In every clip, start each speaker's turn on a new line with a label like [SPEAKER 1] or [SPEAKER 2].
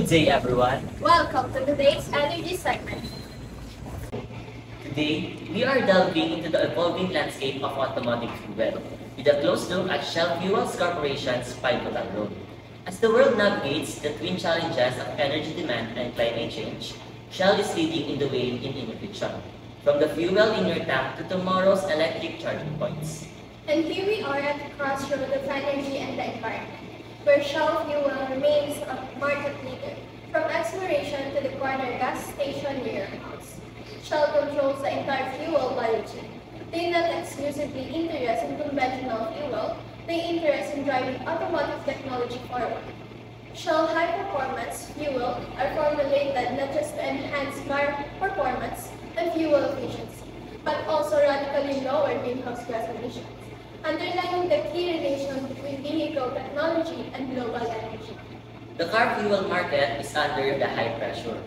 [SPEAKER 1] Good day, everyone.
[SPEAKER 2] Welcome to today's energy segment.
[SPEAKER 1] Today, we are delving into the evolving landscape of automotive fuel with a close look at Shell Fuels Corporation's pivotal role. As the world navigates the twin challenges of energy demand and climate change, Shell is leading in the way in innovation, from the fuel in your tank to tomorrow's electric charging points.
[SPEAKER 2] And here we are at the crossroad of energy and the environment, where Shell Fuel remains a market leader, from exploration to the corner gas station near your house. Shell controls the entire fuel value chain. They not exclusively interest in conventional fuel, they interest in driving automotive technology forward. Shell high-performance fuel are formulated not just to enhance car performance and fuel efficiency, but also radically lower greenhouse gas emissions, underlining the key relation between vehicle technology and global energy.
[SPEAKER 1] The car fuel market is under the high pressure.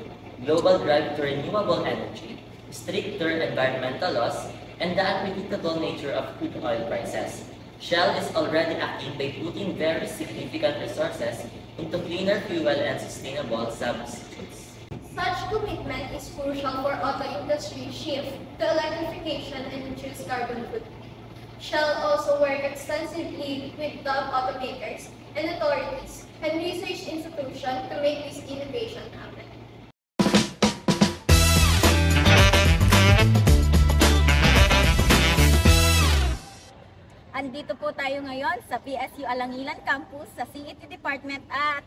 [SPEAKER 1] Global drive to renewable energy, stricter environmental laws, and the unpredictable nature of crude oil prices. Shell is already acting by putting very significant resources into cleaner fuel and sustainable substitutes.
[SPEAKER 2] Such commitment is crucial for auto industry shift to electrification and reduce carbon footprint. Shell also works extensively with top automakers and authorities and research institutions to make this innovation happen.
[SPEAKER 3] Andito po tayo ngayon sa PSU Alangilan Campus sa CET Department at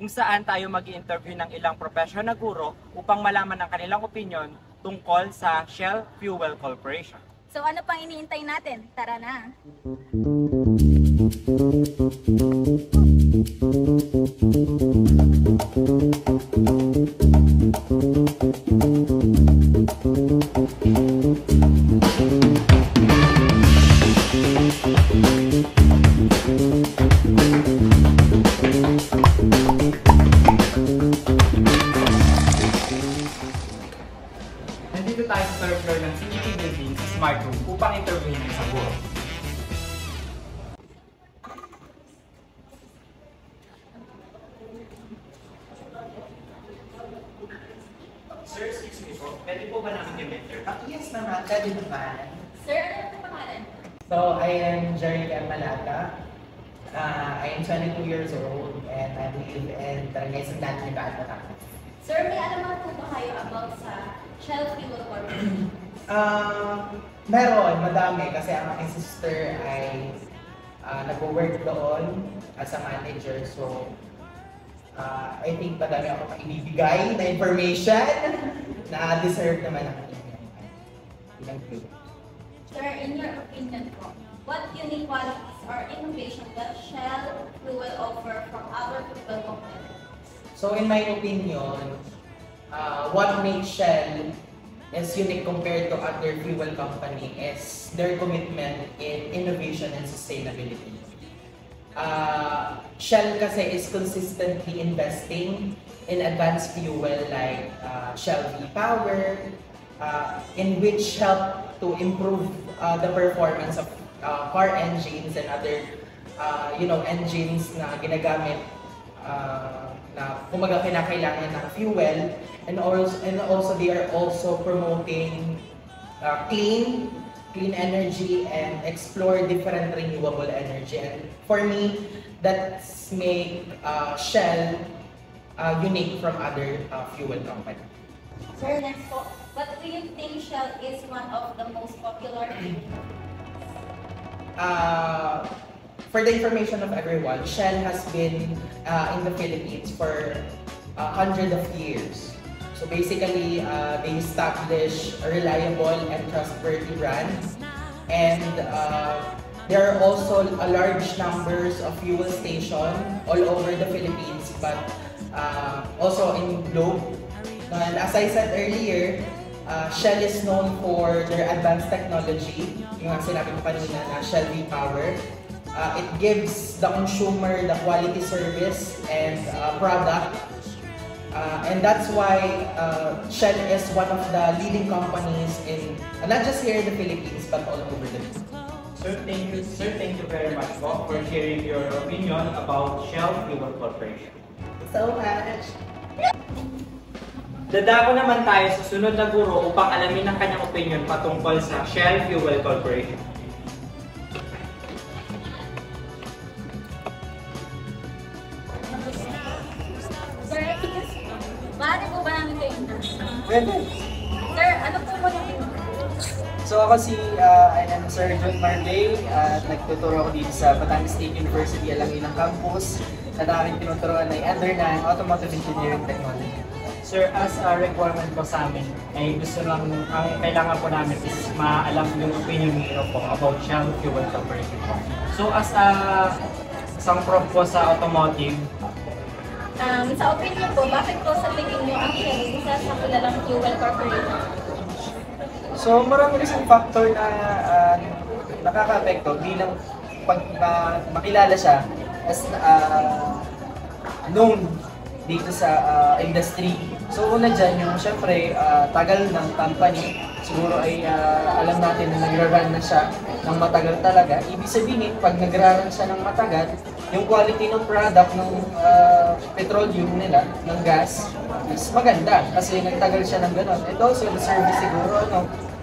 [SPEAKER 4] kung saan tayo mag-i-interview ng ilang professional na guro upang malaman ang kanilang opinion tungkol sa Shell Fuel Corporation.
[SPEAKER 3] so ano pang iniintay natin? Tara na!
[SPEAKER 4] Nandito tayo sa third floor ng CET building sa Smart Room upang interviewin ng isang guro. Sir, excuse me po, pwede po ba namin i-mentor?
[SPEAKER 5] Yes naman, pwede naman.
[SPEAKER 3] Sir, ano po pangalan?
[SPEAKER 5] So, I am Jerry M. Malata. I am 22 years old and I live in Barangay Sandan, Nevada, Batangas.
[SPEAKER 3] Sir, may alaman po ba kayo about sa Shell Fuel Corporation?
[SPEAKER 5] Meron, madami kasi ang aking sister ay nag-work doon as a manager. So, I think madami ako maibibigay na information na deserve naman ang ilang group.
[SPEAKER 3] Sir, in your opinion po, what unique qualities or innovation does Shell Fuel offer from other fuel companies?
[SPEAKER 5] So in my opinion, what makes Shell is unique compared to other fuel company is their commitment in innovation and sustainability. Shell kasi is consistently investing in advanced fuel like Shell V-Power, in which help to improve the performance of car engines and other engines na ginagamit na kumaga kinakailangan ng fuel, and also they are also promoting clean energy and explore different renewable energy. And for me, that's make Shell unique from other fuel companies.
[SPEAKER 3] Sir, next po, what do you think Shell is one of the most popular
[SPEAKER 5] For the information of everyone, Shell has been in the Philippines for 100 of years. So basically, they establish a reliable and trustworthy brand, and there are also a large numbers of fuel stations all over the Philippines, but also in globe. And as I said earlier, Shell is known for their advanced technology, yung sinabi ko kanina na Shell V-Power. It gives the consumer the quality service and product. And that's why Shell is one of the leading companies in, not just here in the Philippines, but all over the world.
[SPEAKER 4] Sir, thank you very much for sharing your opinion about Shell Fuel Corporation.
[SPEAKER 5] So much.
[SPEAKER 4] Dadako naman tayo sa sunod na guro upang alamin ang kanyang opinion patungkol sa Shell Fuel Corporation.
[SPEAKER 3] Sir, maaari po ba namin kayo interview?
[SPEAKER 5] Pwede.
[SPEAKER 3] Sir, ano po muna yung
[SPEAKER 5] So ako si Sir John Marley at nagtuturo ako dito sa Batangas State University Alangilang Campus at aking tinuturuan ay under ng Automotive Engineering Technology.
[SPEAKER 4] Sir, as a requirement po sa amin, ay gusto lang, ang kailangan po namin is maalam yung opinion niyo po about Shell Fuel Corporation po. So as a isang prof po sa automotive,
[SPEAKER 3] sa opinion po, bakit po sa tingin nyo ang Shell isa sa kilalang fuel corporation?
[SPEAKER 5] So marami isang factor na nakaka-apekto bilang pag makilala siya as known dito sa industry. So una dyan yung syempre tagal ng company, siguro ay alam natin na nagra-run na siya ng matagal talaga. Ibig sabihin, pag nagra-run siya ng matagal, yung quality ng product ng petroleum nila, ng gas, is maganda kasi nagtagal siya ng gano'n. And also, the service siguro, ano,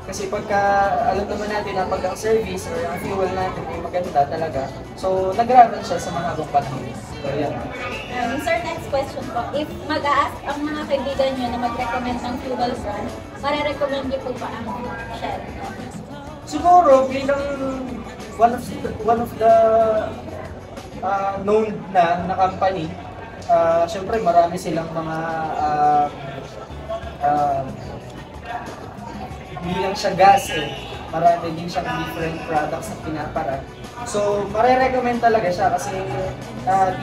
[SPEAKER 5] kasi pagka alam naman natin na pag ang service or ang fuel natin ay maganda talaga, so nagra-run siya sa mga ibang panahon. So yan.
[SPEAKER 3] Sir, next question po. If mag-a-ask ang mga kaibigan nyo na mag-recommend ng fuel brand, marirecommend nyo po ba ang Shell?
[SPEAKER 5] Siguro bilang one of the known na company, syempre marami silang mga bilang siya gas marami din siyang different products na pinaparat. So, marirecommend talaga siya kasi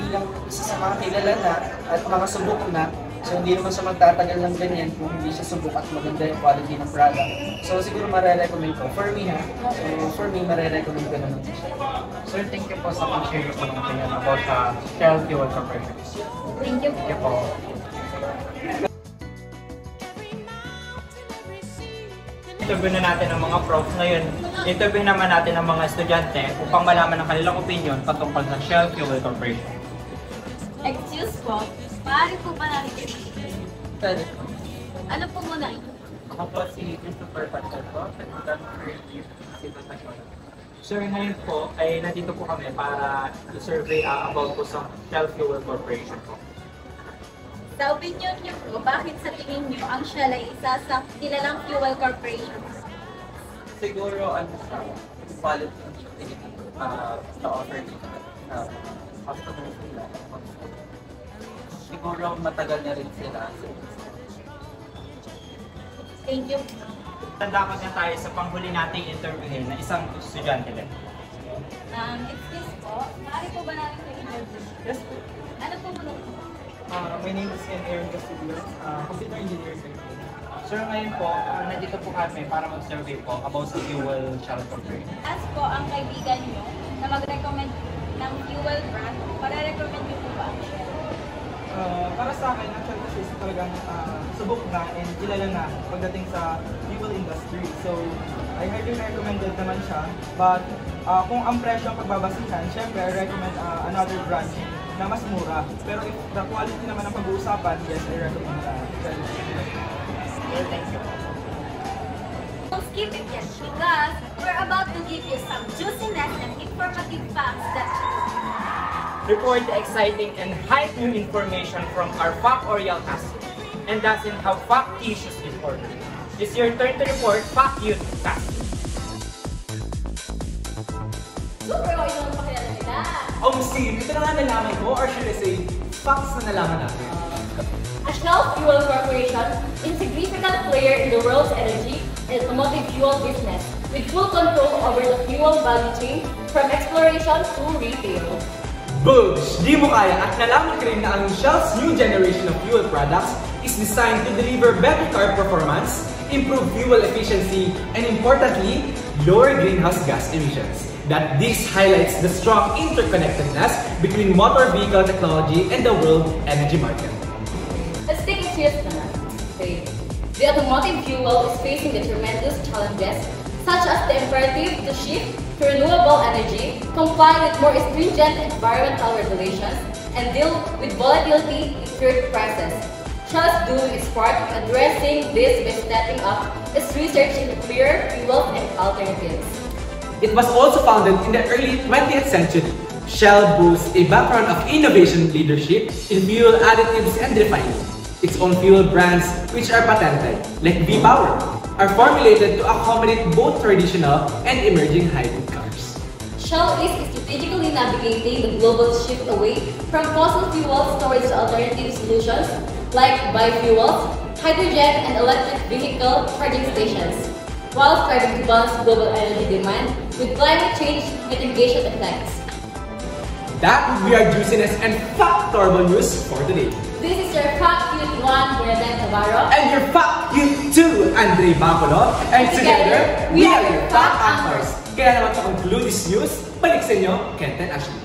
[SPEAKER 5] bilang isa sa mga kilala na at mga subok na, so hindi naman siya magtatagal ng ganyan kung hindi siya subok at maganda yung quality ng product. So, siguro marirecommend ko. For me marirecommend ko naman siya.
[SPEAKER 4] sir, thank you po sa pag-share po ng opinion about sa Shell Fuel Corporation.
[SPEAKER 3] Thank you.
[SPEAKER 4] Thank you po. Interview na natin ang mga prof. Ngayon, interview naman natin ang mga estudyante upang malaman ang kanilang opinion patungkol sa Shell Fuel Corporation.
[SPEAKER 3] Excuse po, maaari po ba namin kayo?
[SPEAKER 5] Pwede.
[SPEAKER 3] Ano po muna ito?
[SPEAKER 4] Ako po si Christopher Patel po, Sir, ngayon po ay nandito po kami para i-survey about po sa Shell Fuel Corporation po.
[SPEAKER 3] Sa opinion niyo po, bakit sa tingin niyo ang Shell ay isa sa kilalang fuel corporation?
[SPEAKER 6] Siguro sa quality na offer dito customers nila. Siguro matagal na rin sila.
[SPEAKER 3] Thank you.
[SPEAKER 4] Tandaan na tayo sa panghuli nating interview na isang estudyante din.
[SPEAKER 3] Excuse po, maaari po ba namin kayo interview?
[SPEAKER 4] Yes po.
[SPEAKER 3] Ano po muna?
[SPEAKER 4] My name is Aaron Castillo, computer engineer. Sir, ngayon po, nandito po kami para mag-survey po about sa Fuel Shell Corporation.
[SPEAKER 3] As po ang kaibigan niyo na mag-recommend ng fuel brand, para-recommend niyo po ba ang Shell?
[SPEAKER 7] Para sa akin, ang Shell kasi is talagang subok na and kilala na pagdating sa fuel industry. So, I highly recommended naman siya. But kung ang presyo ang pagbabasihan, syempre, I recommend another brand na mas mura. Pero if the quality naman ang pag-uusapan, yes, I recommend Shell.
[SPEAKER 3] Thank you. Don't skip it yet because we're about to give you some juiciness and informative facts that
[SPEAKER 4] Report the exciting and hype new information from our Fact Oriel Castle. And that's in how fact issues is ordered. It's your turn to report Fact Youth Castle.
[SPEAKER 3] super kayo yung pakilala nila.
[SPEAKER 7] Steve, ito na nga nalaman ko, or should I say, facts na nalaman natin.
[SPEAKER 8] A Shell Fuel Corporation is a significant player in the world's energy and automotive fuel business with full control over the fuel value chain from exploration to retail.
[SPEAKER 7] Bugs! Di mo kaya at nalaman ko rin na ang Shell's new generation of fuel products is designed to deliver better car performance, improve fuel efficiency, and importantly, lower greenhouse gas emissions. That this highlights the strong interconnectedness between motor vehicle technology and the world energy market.
[SPEAKER 8] Let's take it seriously now. The automotive fuel is facing the tremendous challenges such as the imperative to shift to renewable energy, comply with more stringent environmental regulations, and deal with volatility in crude prices. Shell's doing its part in addressing this by stepping up its research into clearer fuels and alternatives.
[SPEAKER 7] It was also founded in the early 20th century. Shell boasts a background of innovation leadership in fuel additives and refining. Its own fuel brands, which are patented, like V-Power, are formulated to accommodate both traditional and emerging hybrid cars.
[SPEAKER 8] Shell is strategically navigating the global shift away from fossil fuels towards alternative solutions like biofuels, hydrogen, and electric vehicle charging stations, while striving to balance global energy demand with climate change mitigation effects.
[SPEAKER 7] That would be our juiciness and factorable news for today.
[SPEAKER 8] This is your Fact Cute 1, Bernadette Navarro.
[SPEAKER 7] And your Fact Cute 2, Andre Bacolod. And together, we are your Fact Anchors. Kaya naman to conclude this news, balik sa inyo, Kent and Ashley.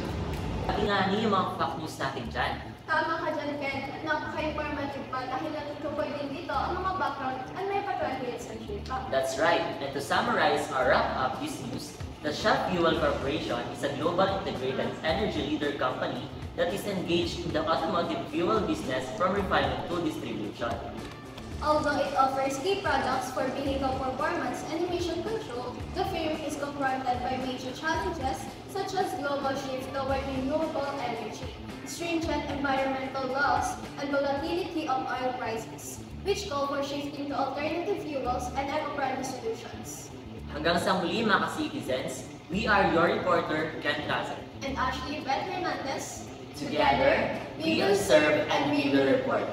[SPEAKER 1] Pakingani yung mga fact news natin dyan.
[SPEAKER 2] Tama ka dyan, Ken. Napaka-informative pa dahil natutukoy din dito ang mga background at may pa-20th century pa.
[SPEAKER 1] That's right. And to summarize or wrap up this news, the Shell Fuel Corporation is a global integrated energy leader company that is engaged in the automotive fuel business from refining to distribution.
[SPEAKER 2] Although it offers key products for vehicle performance and emission control, the firm is confronted by major challenges such as global shift toward renewable energy, stringent environmental laws, and volatility of oil prices, which call for shifting to alternative fuels and eco-friendly solutions.
[SPEAKER 1] Hanggang sa muli mga ka-citizens, we are your reporter, Ken Cazar.
[SPEAKER 2] And Ashley Beth Hernandez,
[SPEAKER 1] Together, we will serve and we will report.